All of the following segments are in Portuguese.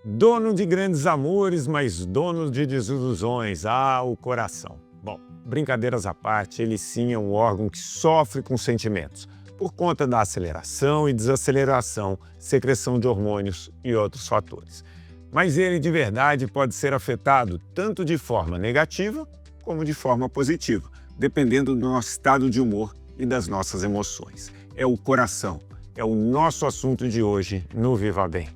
Dono de grandes amores, mas dono de desilusões. Ah, o coração. Bom, brincadeiras à parte, ele sim é um órgão que sofre com sentimentos, por conta da aceleração e desaceleração, secreção de hormônios e outros fatores. Mas ele de verdade pode ser afetado tanto de forma negativa como de forma positiva, dependendo do nosso estado de humor e das nossas emoções. É o coração, é o nosso assunto de hoje no Viva Bem.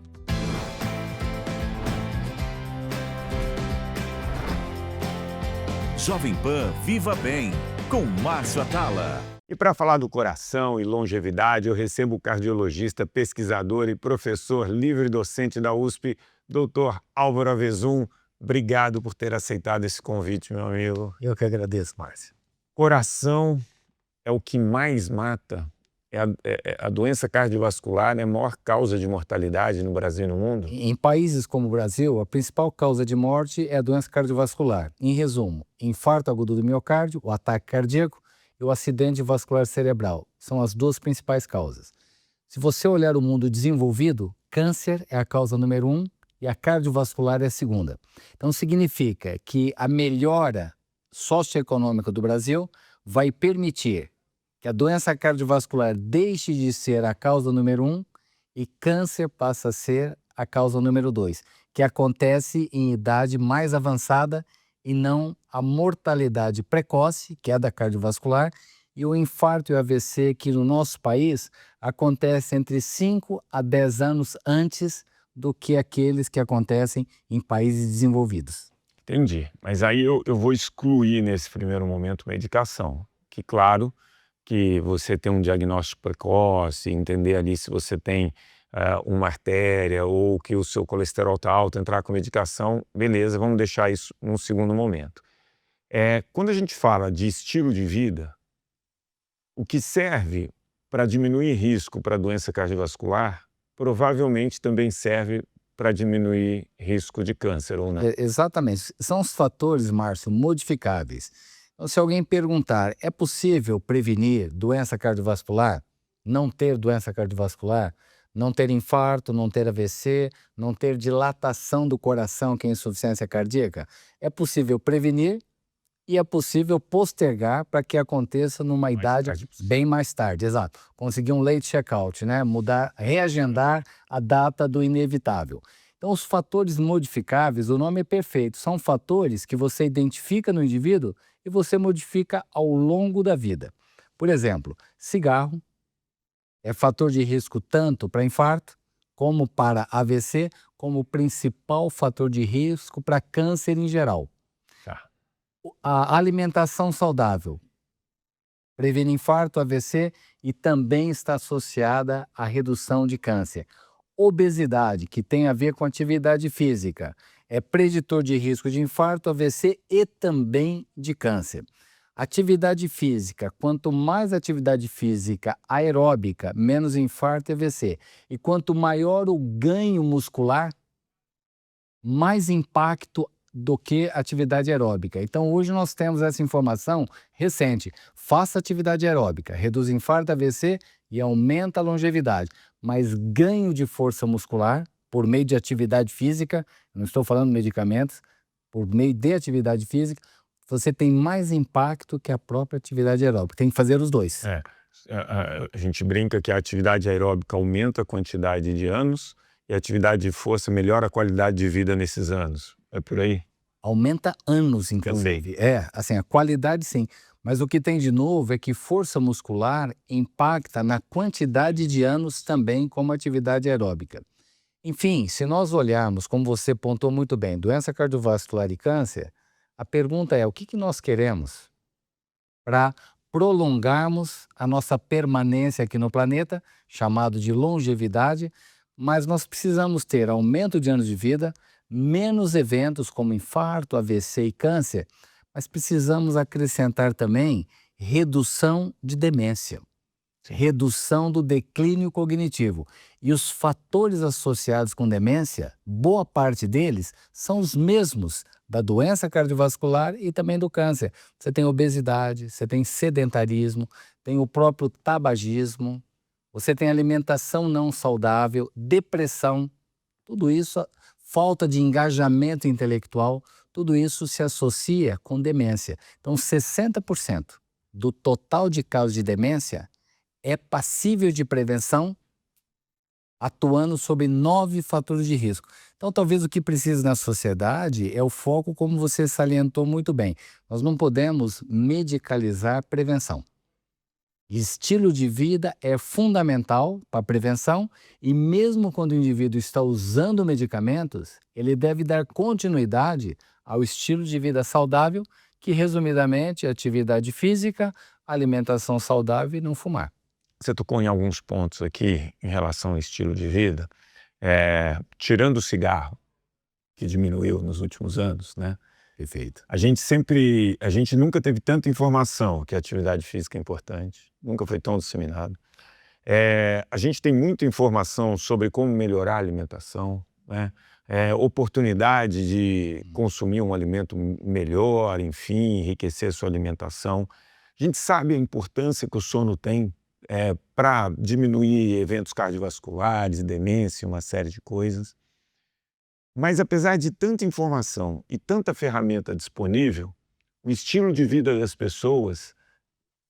Jovem Pan Viva Bem, com Márcio Atala. E para falar do coração e longevidade, eu recebo o cardiologista, pesquisador e professor livre-docente da USP, Dr. Álvaro Avezum. Obrigado por ter aceitado esse convite, meu amigo. Eu que agradeço, Márcio. Coração é o que mais mata. A doença cardiovascular é a maior causa de mortalidade no Brasil e no mundo? Em países como o Brasil, a principal causa de morte é a doença cardiovascular. Em resumo, infarto agudo do miocárdio, o ataque cardíaco e o acidente vascular cerebral. São as duas principais causas. Se você olhar o mundo desenvolvido, câncer é a causa número 1 e a cardiovascular é a segunda. Então significa que a melhora socioeconômica do Brasil vai permitir que a doença cardiovascular deixe de ser a causa número 1 e câncer passa a ser a causa número 2, que acontece em idade mais avançada e não a mortalidade precoce, que é a da cardiovascular, e o infarto e o AVC, que no nosso país acontece entre 5 a 10 anos antes do que aqueles que acontecem em países desenvolvidos. Entendi, mas aí eu vou excluir nesse primeiro momento medicação, que claro que você tem um diagnóstico precoce, entender ali se você tem uma artéria ou que o seu colesterol está alto, entrar com medicação, beleza, vamos deixar isso num segundo momento. Quando a gente fala de estilo de vida, o que serve para diminuir risco para doença cardiovascular, provavelmente também serve para diminuir risco de câncer, ou não? Exatamente. São os fatores, Márcio, modificáveis. Então, se alguém perguntar, é possível prevenir doença cardiovascular? Não ter doença cardiovascular? Não ter infarto, não ter AVC, não ter dilatação do coração, que é insuficiência cardíaca? É possível prevenir e é possível postergar para que aconteça numa idade bem mais tarde. Exato. Conseguir um late check-out, né? Mudar, reagendar a data do inevitável. Então, os fatores modificáveis, o nome é perfeito, são fatores que você identifica no indivíduo e você modifica ao longo da vida. Por exemplo, cigarro é fator de risco tanto para infarto, como para AVC, como principal fator de risco para câncer em geral. Tá. A alimentação saudável previne infarto, AVC e também está associada à redução de câncer. Obesidade, que tem a ver com atividade física, é preditor de risco de infarto, AVC e também de câncer. Atividade física, quanto mais atividade física aeróbica, menos infarto e AVC. E quanto maior o ganho muscular, mais impacto do que atividade aeróbica. Então, hoje nós temos essa informação recente. Faça atividade aeróbica, reduz infarto, AVC e aumenta a longevidade. Mas ganho de força muscular por meio de atividade física, não estou falando de medicamentos, por meio de atividade física, você tem mais impacto que a própria atividade aeróbica. Tem que fazer os dois. A gente brinca que a atividade aeróbica aumenta a quantidade de anos e a atividade de força melhora a qualidade de vida nesses anos. É por aí? Aumenta anos, inclusive. Assim, a qualidade sim. Mas o que tem de novo é que força muscular impacta na quantidade de anos também como atividade aeróbica. Enfim, se nós olharmos, como você pontuou muito bem, doença cardiovascular e câncer, a pergunta é o que nós queremos para prolongarmos a nossa permanência aqui no planeta, chamado de longevidade, mas nós precisamos ter aumento de anos de vida, menos eventos como infarto, AVC e câncer, mas precisamos acrescentar também redução de demência, redução do declínio cognitivo. E os fatores associados com demência, boa parte deles, são os mesmos da doença cardiovascular e também do câncer. Você tem obesidade, você tem sedentarismo, tem o próprio tabagismo, você tem alimentação não saudável, depressão. Tudo isso falta de engajamento intelectual, tudo isso se associa com demência. Então, 60% do total de casos de demência é passível de prevenção, atuando sobre 9 fatores de risco. Então, talvez o que precisa na sociedade é o foco, como você salientou muito bem. Nós não podemos medicalizar prevenção. Estilo de vida é fundamental para a prevenção e mesmo quando o indivíduo está usando medicamentos, ele deve dar continuidade ao estilo de vida saudável, que resumidamente é atividade física, alimentação saudável e não fumar. Você tocou em alguns pontos aqui em relação ao estilo de vida, tirando o cigarro, que diminuiu nos últimos anos, né? Perfeito. A gente nunca teve tanta informação que a atividade física é importante, nunca foi tão disseminado. A gente tem muita informação sobre como melhorar a alimentação, né? Oportunidade de consumir um alimento melhor, enfim, enriquecer a sua alimentação. A gente sabe a importância que o sono tem para diminuir eventos cardiovasculares, demência, uma série de coisas. Mas apesar de tanta informação e tanta ferramenta disponível, o estilo de vida das pessoas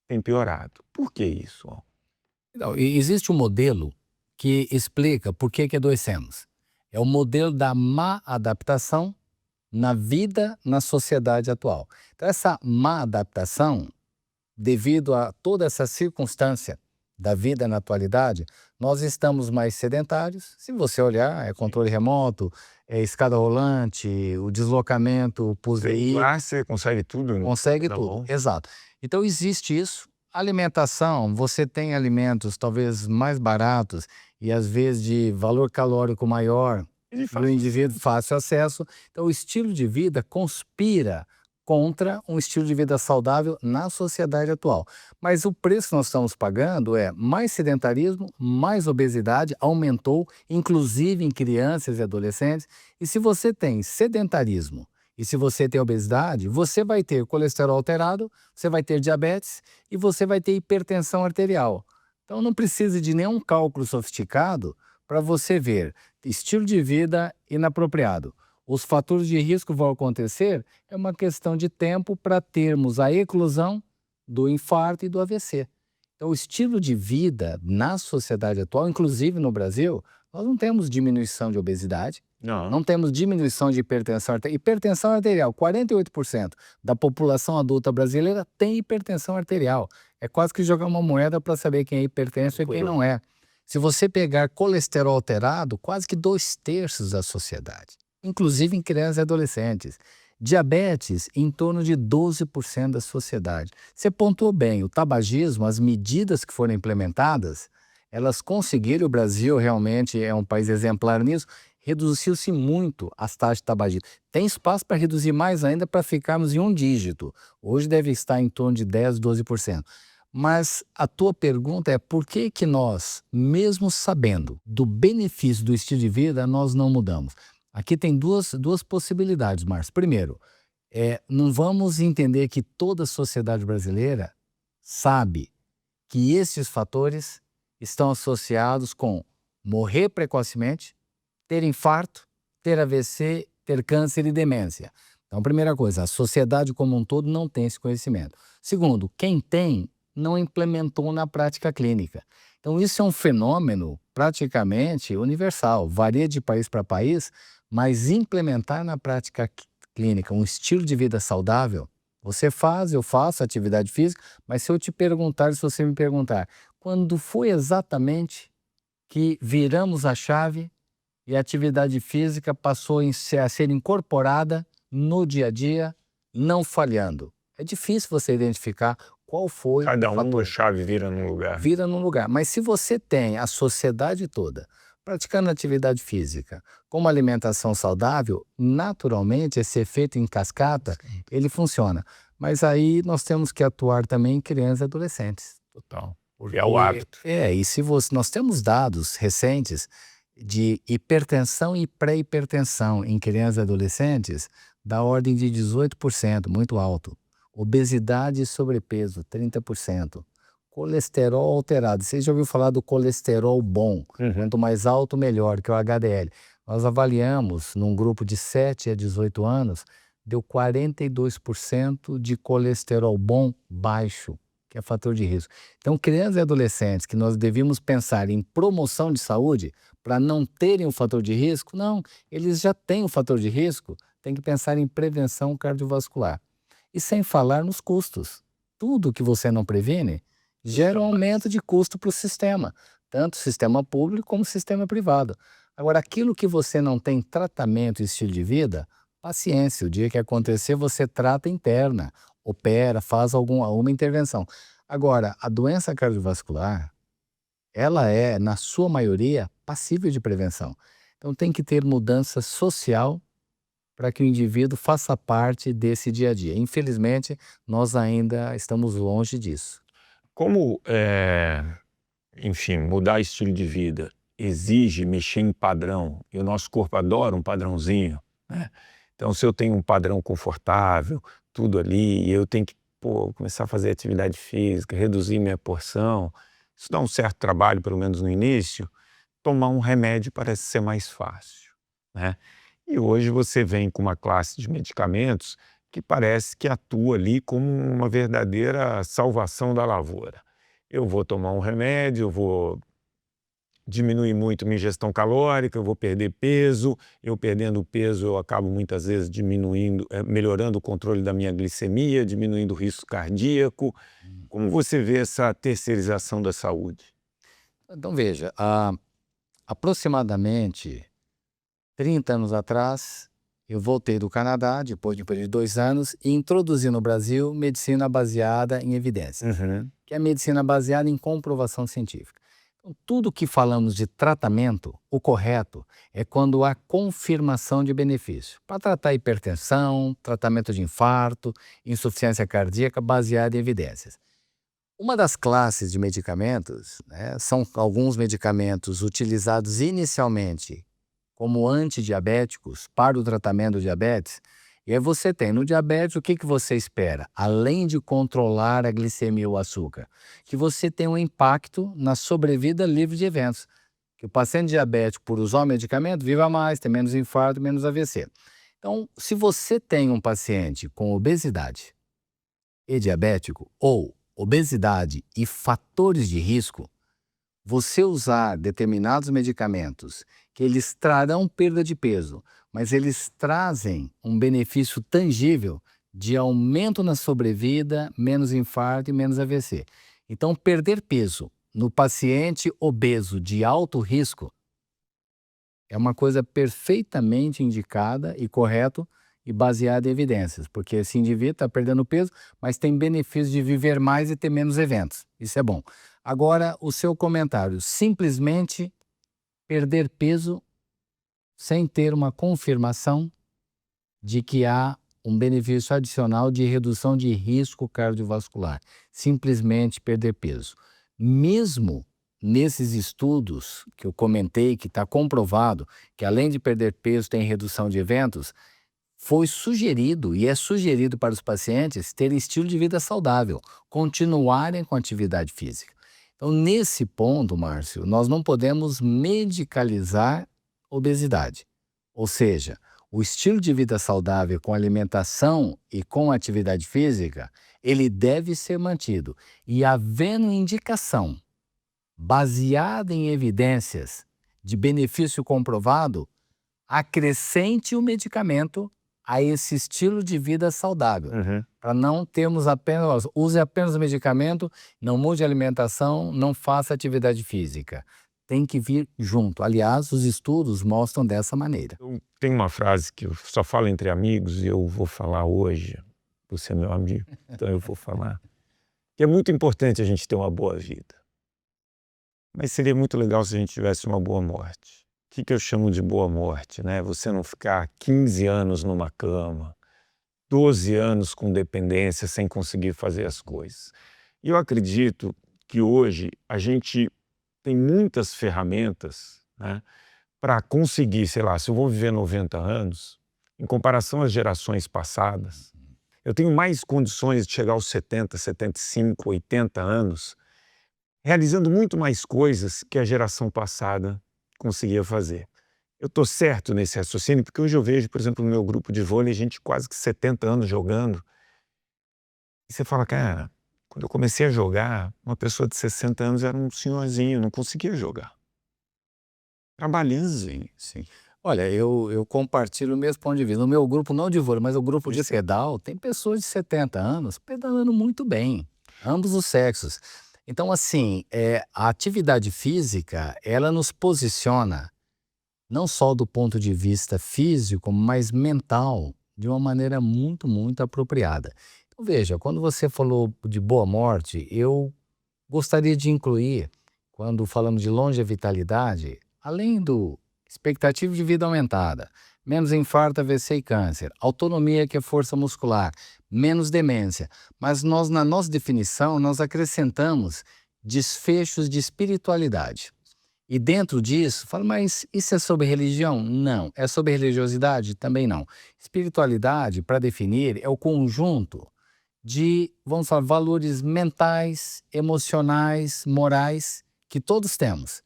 tem piorado. Por que isso? Então, existe um modelo que explica por que adoecemos. É o modelo da má adaptação na vida, na sociedade atual. Então, essa má adaptação, devido a toda essa circunstância da vida na atualidade, nós estamos mais sedentários. Se você olhar, é controle remoto, é escada rolante, o deslocamento por veículo. Lá você consegue tudo, né? Consegue Tá tudo, bom. exato. Então existe isso. Alimentação, você tem alimentos talvez mais baratos e às vezes de valor calórico maior para o indivíduo, fácil acesso. Então o estilo de vida conspira contra um estilo de vida saudável na sociedade atual. Mas o preço que nós estamos pagando é mais sedentarismo, mais obesidade, aumentou, inclusive em crianças e adolescentes. E se você tem sedentarismo e se você tem obesidade, você vai ter colesterol alterado, você vai ter diabetes e você vai ter hipertensão arterial. Então não precisa de nenhum cálculo sofisticado para você ver estilo de vida inapropriado. Os fatores de risco vão acontecer, é uma questão de tempo para termos a eclosão do infarto e do AVC. Então, o estilo de vida na sociedade atual, inclusive no Brasil, nós não temos diminuição de obesidade, não temos diminuição de hipertensão arterial. Hipertensão arterial, 48% da população adulta brasileira tem hipertensão arterial. É quase que jogar uma moeda para saber quem é hipertenso e quem não é. Se você pegar colesterol alterado, quase que 2/3 da sociedade, inclusive em crianças e adolescentes. Diabetes, em torno de 12% da sociedade. Você pontuou bem, o tabagismo, as medidas que foram implementadas, elas conseguiram, o Brasil realmente é um país exemplar nisso, reduziu-se muito as taxas de tabagismo. Tem espaço para reduzir mais ainda para ficarmos em um dígito. Hoje deve estar em torno de 10%, 12%. Mas a tua pergunta é por que que nós, mesmo sabendo do benefício do estilo de vida, nós não mudamos? Aqui tem duas possibilidades, Márcio. Primeiro, não vamos entender que toda a sociedade brasileira sabe que esses fatores estão associados com morrer precocemente, ter infarto, ter AVC, ter câncer e demência. Então, primeira coisa, a sociedade como um todo não tem esse conhecimento. Segundo, quem tem não implementou na prática clínica. Então, isso é um fenômeno praticamente universal, varia de país para país, mas implementar na prática clínica um estilo de vida saudável, você faz, eu faço atividade física, mas se eu te perguntar, se você me perguntar, quando foi exatamente que viramos a chave e a atividade física passou a ser incorporada no dia a dia, não falhando? É difícil você identificar qual foi o Cada fator. a chave vira num lugar. Vira num lugar. Mas se você tem a sociedade toda praticando atividade física, com uma alimentação saudável, naturalmente esse efeito em cascata, ele funciona. Mas aí nós temos que atuar também em crianças e adolescentes. Total. Porque é o hábito. E se nós temos dados recentes de hipertensão e pré-hipertensão em crianças e adolescentes da ordem de 18%, muito alto. Obesidade e sobrepeso, 30%. Colesterol alterado. Você já ouviu falar do colesterol bom? Quanto mais alto, melhor, que é o HDL. Nós avaliamos, num grupo de 7 a 18 anos, deu 42% de colesterol bom baixo, que é fator de risco. Então, crianças e adolescentes que nós devíamos pensar em promoção de saúde para não terem o fator de risco, não, eles já têm o fator de risco, tem que pensar em prevenção cardiovascular. E sem falar nos custos. Tudo que você não previne gera um aumento de custo para o sistema, tanto o sistema público como o sistema privado. Agora, aquilo que você não tem tratamento e estilo de vida, paciência, o dia que acontecer você trata interna, opera, faz alguma intervenção. Agora, a doença cardiovascular, ela é, na sua maioria, passível de prevenção. Então tem que ter mudança social para que o indivíduo faça parte desse dia a dia. Infelizmente, nós ainda estamos longe disso. Como, enfim, mudar estilo de vida exige mexer em padrão, e o nosso corpo adora um padrãozinho, né? Então, se eu tenho um padrão confortável, tudo ali, e eu tenho que começar a fazer atividade física, reduzir minha porção, isso dá um certo trabalho, pelo menos no início. Tomar um remédio parece ser mais fácil, né? E hoje você vem com uma classe de medicamentos que parece que atua ali como uma verdadeira salvação da lavoura. Eu vou tomar um remédio, eu vou diminuir muito minha ingestão calórica, eu vou perder peso, eu perdendo peso eu acabo muitas vezes melhorando o controle da minha glicemia, diminuindo o risco cardíaco. Como você vê essa terceirização da saúde? Então veja, aproximadamente 30 anos atrás, eu voltei do Canadá, depois de um período de 2 anos, e introduzi no Brasil medicina baseada em evidências, que é a medicina baseada em comprovação científica. Então, tudo que falamos de tratamento, o correto é quando há confirmação de benefício. Para tratar hipertensão, tratamento de infarto, insuficiência cardíaca, baseada em evidências. Uma das classes de medicamentos, né, são alguns medicamentos utilizados inicialmente como antidiabéticos para o tratamento do diabetes. E aí você tem no diabetes, o que você espera? Além de controlar a glicemia ou o açúcar, que você tem um impacto na sobrevida livre de eventos. Que o paciente diabético, por usar o medicamento, viva mais, tem menos infarto, menos AVC. Então, se você tem um paciente com obesidade e diabético, ou obesidade e fatores de risco, você usar determinados medicamentos que eles trarão perda de peso, mas eles trazem um benefício tangível de aumento na sobrevida, menos infarto e menos AVC. Então, perder peso no paciente obeso de alto risco é uma coisa perfeitamente indicada e correta e baseada em evidências, porque esse indivíduo está perdendo peso, mas tem benefício de viver mais e ter menos eventos. Isso é bom. Agora, o seu comentário, simplesmente perder peso sem ter uma confirmação de que há um benefício adicional de redução de risco cardiovascular. Simplesmente perder peso. Mesmo nesses estudos que eu comentei, que está comprovado que além de perder peso tem redução de eventos, foi sugerido e é sugerido para os pacientes terem estilo de vida saudável, continuarem com atividade física. Então, nesse ponto, Márcio, nós não podemos medicalizar obesidade. Ou seja, o estilo de vida saudável com alimentação e com atividade física, ele deve ser mantido. E havendo indicação baseada em evidências de benefício comprovado, acrescente o medicamento a esse estilo de vida saudável. Para não termos apenas, use apenas o medicamento, não mude a alimentação, não faça atividade física. Tem que vir junto. Aliás, os estudos mostram dessa maneira. Tem uma frase que eu só falo entre amigos e eu vou falar hoje, você é meu amigo, então eu vou falar, que é muito importante a gente ter uma boa vida. Mas seria muito legal se a gente tivesse uma boa morte. O que eu chamo de boa morte, né? Você não ficar 15 anos numa cama, 12 anos com dependência sem conseguir fazer as coisas. E eu acredito que hoje a gente tem muitas ferramentas, né, para conseguir, sei lá, se eu vou viver 90 anos, em comparação às gerações passadas, eu tenho mais condições de chegar aos 70, 75, 80 anos, realizando muito mais coisas que a geração passada conseguia fazer. Eu estou certo nesse raciocínio, porque hoje eu vejo, por exemplo, no meu grupo de vôlei, gente quase que 70 anos jogando. E você fala, cara, quando eu comecei a jogar, uma pessoa de 60 anos era um senhorzinho, não conseguia jogar. Trabalhando. Sim. Olha, eu compartilho o mesmo ponto de vista. No meu grupo, não de vôlei, mas o grupo de pedal, tem pessoas de 70 anos pedalando muito bem, ambos os sexos. Então, assim, a atividade física, ela nos posiciona, não só do ponto de vista físico, mas mental, de uma maneira muito, muito apropriada. Então, veja, quando você falou de boa morte, eu gostaria de incluir, quando falamos de longevidade, além do expectativa de vida aumentada, menos infarto, AVC e câncer, autonomia, que é força muscular, menos demência, mas nós, na nossa definição, nós acrescentamos desfechos de espiritualidade. E dentro disso, fala, mas isso é sobre religião? Não. É sobre religiosidade? Também não. Espiritualidade, para definir, é o conjunto de, vamos falar, valores mentais, emocionais, morais, que todos temos.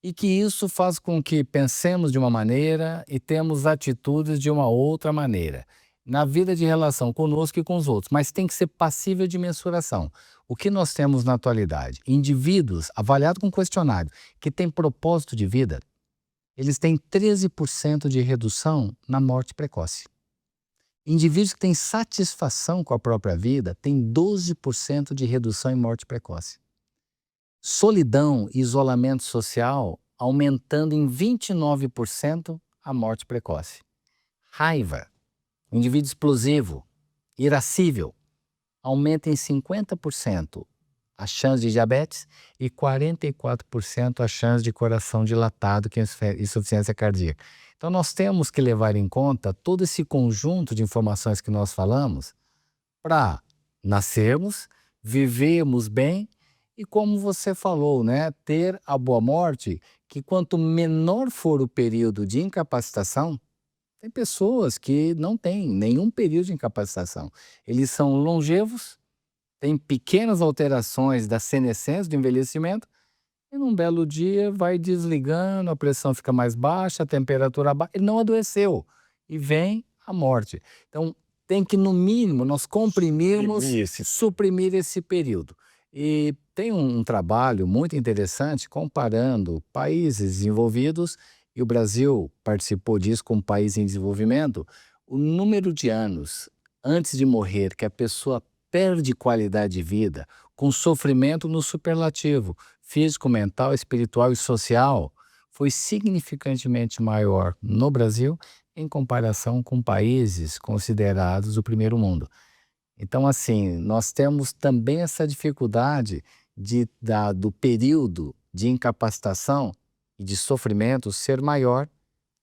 E que isso faz com que pensemos de uma maneira e temos atitudes de uma outra maneira. Na vida de relação conosco e com os outros. Mas tem que ser passível de mensuração. O que nós temos na atualidade? Indivíduos, avaliados com questionário, que têm propósito de vida, eles têm 13% de redução na morte precoce. Indivíduos que têm satisfação com a própria vida têm 12% de redução em morte precoce. Solidão e isolamento social aumentando em 29% a morte precoce. Raiva, indivíduo explosivo, irascível, aumenta em 50% a chance de diabetes e 44% a chance de coração dilatado, que é insuficiência cardíaca. Então nós temos que levar em conta todo esse conjunto de informações que nós falamos para nascermos, vivermos bem e, como você falou, né, ter a boa morte, que quanto menor for o período de incapacitação, tem pessoas que não têm nenhum período de incapacitação. Eles são longevos, têm pequenas alterações da senescência, do envelhecimento, e num belo dia vai desligando, a pressão fica mais baixa, a temperatura baixa, ele não adoeceu e vem a morte. Então tem que, no mínimo, nós comprimirmos, suprimir esse período. E tem um trabalho muito interessante comparando países desenvolvidos, e o Brasil participou disso como país em desenvolvimento, o número de anos antes de morrer que a pessoa perde qualidade de vida, com sofrimento no superlativo, físico, mental, espiritual e social, foi significantemente maior no Brasil em comparação com países considerados o primeiro mundo. Então, assim, nós temos também essa dificuldade do período de incapacitação e de sofrimento ser maior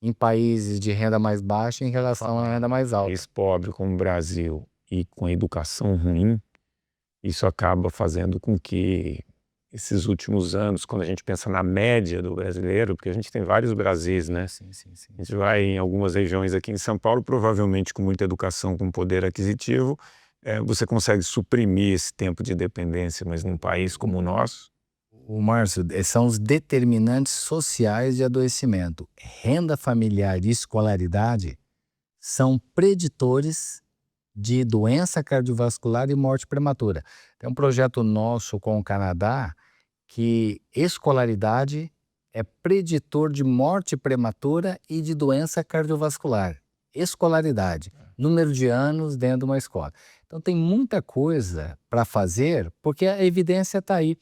em países de renda mais baixa em relação à renda mais alta. País pobre como o Brasil e com educação ruim, isso acaba fazendo com que esses últimos anos, quando a gente pensa na média do brasileiro, porque a gente tem vários Brasis, né? Sim, sim, sim. A gente vai em algumas regiões aqui em São Paulo, provavelmente com muita educação, com poder aquisitivo, você consegue suprimir esse tempo de dependência, mas num país como o nosso... O Márcio, são os determinantes sociais de adoecimento. Renda familiar e escolaridade são preditores de doença cardiovascular e morte prematura. Tem um projeto nosso com o Canadá que escolaridade é preditor de morte prematura e de doença cardiovascular. Escolaridade, número de anos dentro de uma escola. Então tem muita coisa para fazer, porque a evidência está aí.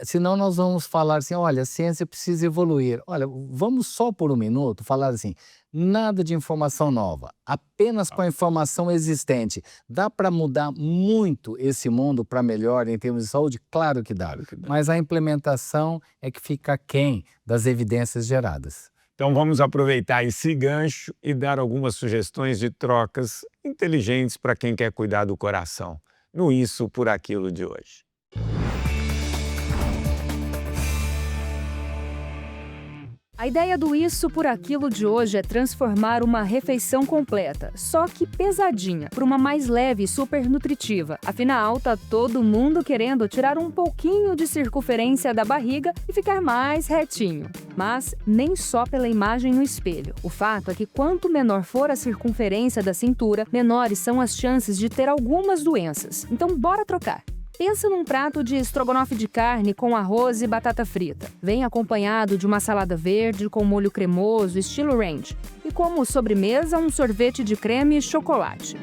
Senão nós vamos falar assim, olha, a ciência precisa evoluir. Olha, vamos só por um minuto falar assim, nada de informação nova, apenas com a informação existente. Dá para mudar muito esse mundo para melhor em termos de saúde? Claro que dá. Mas a implementação é que fica aquém das evidências geradas. Então vamos aproveitar esse gancho e dar algumas sugestões de trocas inteligentes para quem quer cuidar do coração, no Isso por Aquilo de hoje. A ideia do Isso por Aquilo de hoje é transformar uma refeição completa, só que pesadinha, para uma mais leve e super nutritiva. Afinal, tá todo mundo querendo tirar um pouquinho de circunferência da barriga e ficar mais retinho. Mas nem só pela imagem no espelho. O fato é que quanto menor for a circunferência da cintura, menores são as chances de ter algumas doenças. Então bora trocar! Pensa num prato de estrogonofe de carne com arroz e batata frita. Vem acompanhado de uma salada verde com molho cremoso, estilo ranch. E como sobremesa, um sorvete de creme e chocolate.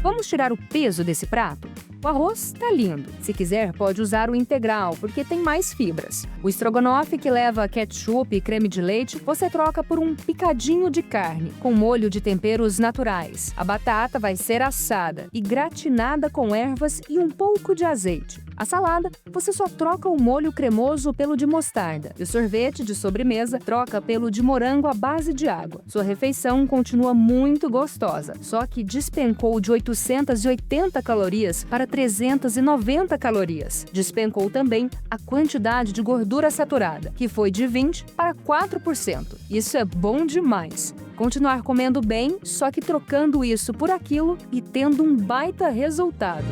Vamos tirar o peso desse prato? O arroz tá lindo. Se quiser, pode usar o integral, porque tem mais fibras. O estrogonofe, que leva ketchup e creme de leite, você troca por um picadinho de carne, com molho de temperos naturais. A batata vai ser assada e gratinada com ervas e um pouco de azeite. A salada, você só troca o molho cremoso pelo de mostarda. E o sorvete de sobremesa troca pelo de morango à base de água. Sua refeição continua muito gostosa, só que despencou de 880 calorias para 390 calorias. Despencou também a quantidade de gordura saturada, que foi de 20% para 4%. Isso é bom demais. Continuar comendo bem, só que trocando isso por aquilo e tendo um baita resultado.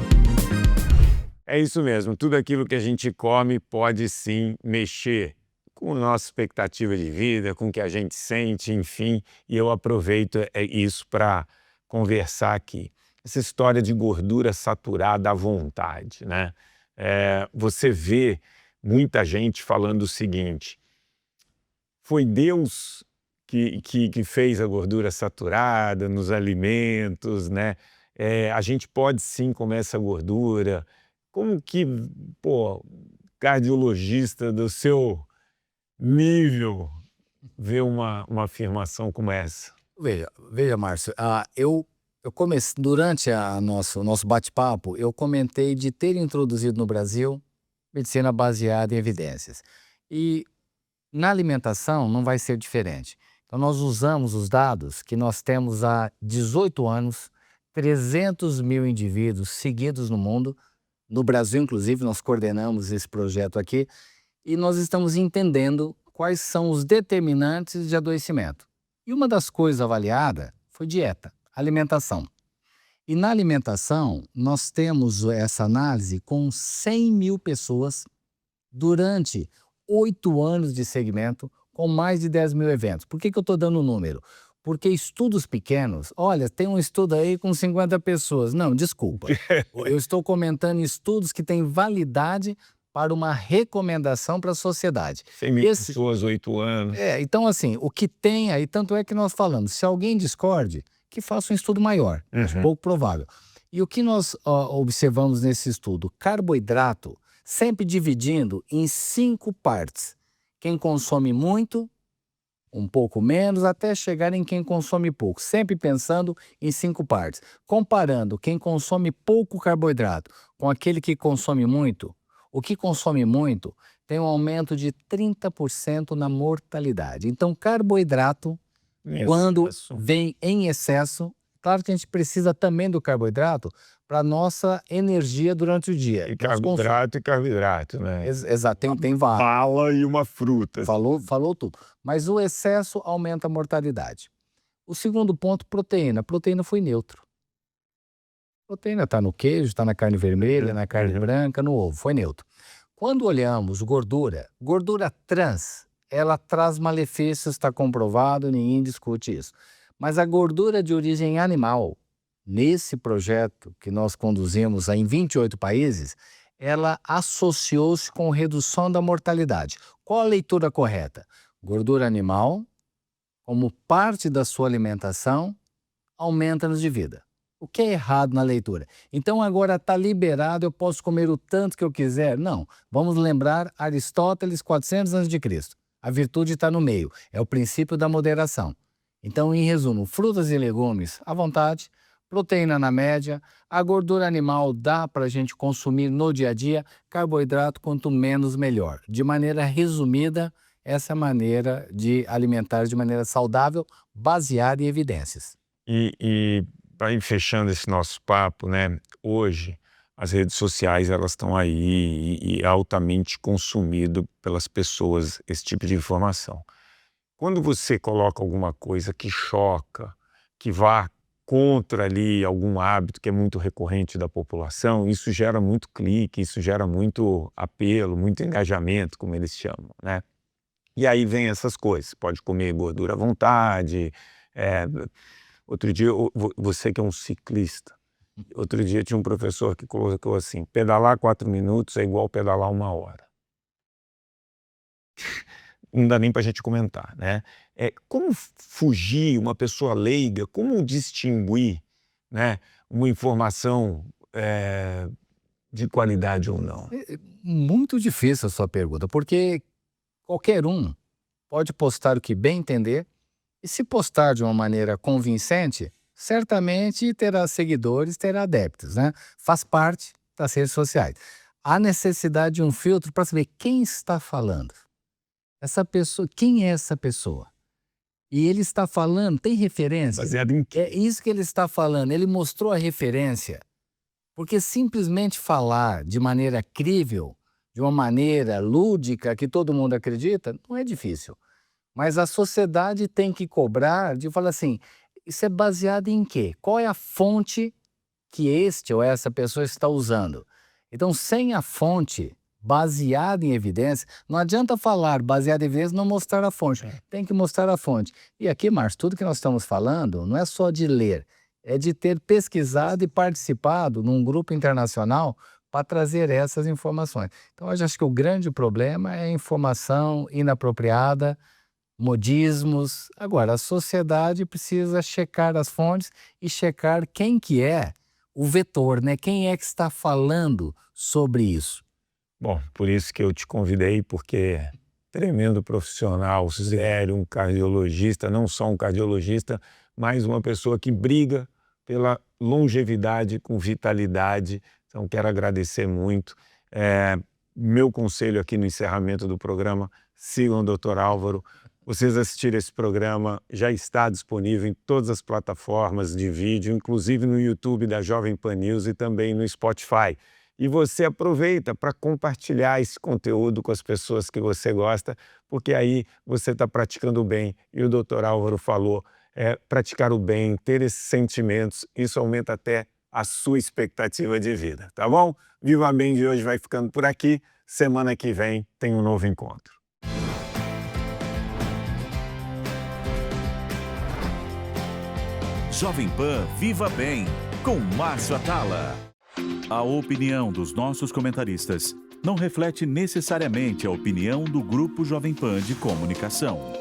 É isso mesmo, tudo aquilo que a gente come pode sim mexer com a nossa expectativa de vida, com o que a gente sente, enfim, e eu aproveito isso para conversar aqui. Essa história de gordura saturada à vontade, né? Você vê muita gente falando o seguinte: foi Deus que fez a gordura saturada nos alimentos, né? A gente pode sim comer essa gordura. Como que, cardiologista do seu nível vê uma afirmação como essa? Veja, Márcio, eu comecei, durante o nosso bate-papo, eu comentei de ter introduzido no Brasil medicina baseada em evidências. E na alimentação não vai ser diferente. Então nós usamos os dados que nós temos há 18 anos, 300 mil indivíduos seguidos no mundo. No Brasil, inclusive, nós coordenamos esse projeto aqui e nós estamos entendendo quais são os determinantes de adoecimento. E uma das coisas avaliadas foi dieta, alimentação. E na alimentação, nós temos essa análise com 100 mil pessoas durante 8 anos de segmento, com mais de 10 mil eventos. Por que eu estou dando o número? Porque estudos pequenos, olha, tem um estudo aí com 50 pessoas. Não, desculpa. Eu estou comentando estudos que têm validade para uma recomendação para a sociedade. 100 mil pessoas, 8 anos. Então, assim, o que tem aí, tanto é que nós falamos, se alguém discorde, que faça um estudo maior, pouco provável. E o que nós observamos nesse estudo? Carboidrato, sempre dividindo em 5 partes. Quem consome muito, um pouco menos, até chegar em quem consome pouco, sempre pensando em 5 partes. Comparando quem consome pouco carboidrato com aquele que consome muito, o que consome muito tem um aumento de 30% na mortalidade. Então, carboidrato, quando vem em excesso, claro que a gente precisa também do carboidrato para a nossa energia durante o dia. E carboidrato, né? Exato, tem vários. Bala e uma fruta. Falou tudo. Mas o excesso aumenta a mortalidade. O segundo ponto, proteína. Proteína foi neutro. Proteína está no queijo, está na carne vermelha, na carne branca, no ovo, foi neutro. Quando olhamos gordura trans, ela traz malefícios, está comprovado, ninguém discute isso. Mas a gordura de origem animal, nesse projeto que nós conduzimos em 28 países, ela associou-se com redução da mortalidade. Qual a leitura correta? Gordura animal, como parte da sua alimentação, aumenta anos de vida. O que é errado na leitura? Então agora está liberado, eu posso comer o tanto que eu quiser? Não. Vamos lembrar Aristóteles, 400 a.C. A virtude está no meio, é o princípio da moderação. Então, em resumo, frutas e legumes à vontade, proteína na média, a gordura animal dá para a gente consumir no dia a dia, carboidrato quanto menos melhor. De maneira resumida, essa é a maneira de alimentar de maneira saudável, baseada em evidências. E para ir fechando esse nosso papo, né? Hoje as redes sociais elas estão aí e altamente consumido pelas pessoas esse tipo de informação. quando você coloca alguma coisa que choca, que vá contra ali algum hábito que é muito recorrente da população, isso gera muito clique, isso gera muito apelo, muito engajamento, como eles chamam, né? E aí vem essas coisas, pode comer gordura à vontade. Outro dia, você que é um ciclista, outro dia tinha um professor que colocou assim, pedalar 4 minutos é igual pedalar 1 hora. Não dá nem para a gente comentar, né? Como fugir, uma pessoa leiga, como distinguir, né, uma informação de qualidade ou não? Muito difícil a sua pergunta, porque qualquer um pode postar o que bem entender, e se postar de uma maneira convincente, certamente terá seguidores, terá adeptos, né? Faz parte das redes sociais. Há necessidade de um filtro para saber quem está falando. Essa pessoa, quem é essa pessoa? E ele está falando, tem referência? Baseado em quê? É isso que ele está falando, ele mostrou a referência. Porque simplesmente falar de maneira crível, de uma maneira lúdica, que todo mundo acredita, não é difícil. Mas a sociedade tem que cobrar de falar assim, isso é baseado em quê? Qual é a fonte que este ou essa pessoa está usando? Então, sem a fonte baseada em evidência, não adianta falar baseado em evidência e não mostrar a fonte. Tem que mostrar a fonte. E aqui, Márcio, tudo que nós estamos falando não é só de ler, é de ter pesquisado e participado num grupo internacional para trazer essas informações. Então, eu acho que o grande problema é a informação inapropriada, modismos. Agora, a sociedade precisa checar as fontes e checar quem que é o vetor, né? Quem é que está falando sobre isso. Bom, por isso que eu te convidei, porque tremendo profissional, sério, um cardiologista, não só um cardiologista, mas uma pessoa que briga pela longevidade com vitalidade. Então, quero agradecer muito. Meu conselho aqui no encerramento do programa, sigam o Dr. Álvaro. Vocês assistirem esse programa, já está disponível em todas as plataformas de vídeo, inclusive no YouTube da Jovem Pan News e também no Spotify. E você aproveita para compartilhar esse conteúdo com as pessoas que você gosta, porque aí você está praticando o bem. E o Dr. Álvaro falou, praticar o bem, ter esses sentimentos, isso aumenta até a sua expectativa de vida, tá bom? Viva Bem de hoje vai ficando por aqui. Semana que vem tem um novo encontro. Jovem Pan Viva Bem, com Márcio Atala. A opinião dos nossos comentaristas não reflete necessariamente a opinião do Grupo Jovem Pan de Comunicação.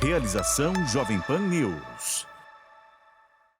Realização Jovem Pan News.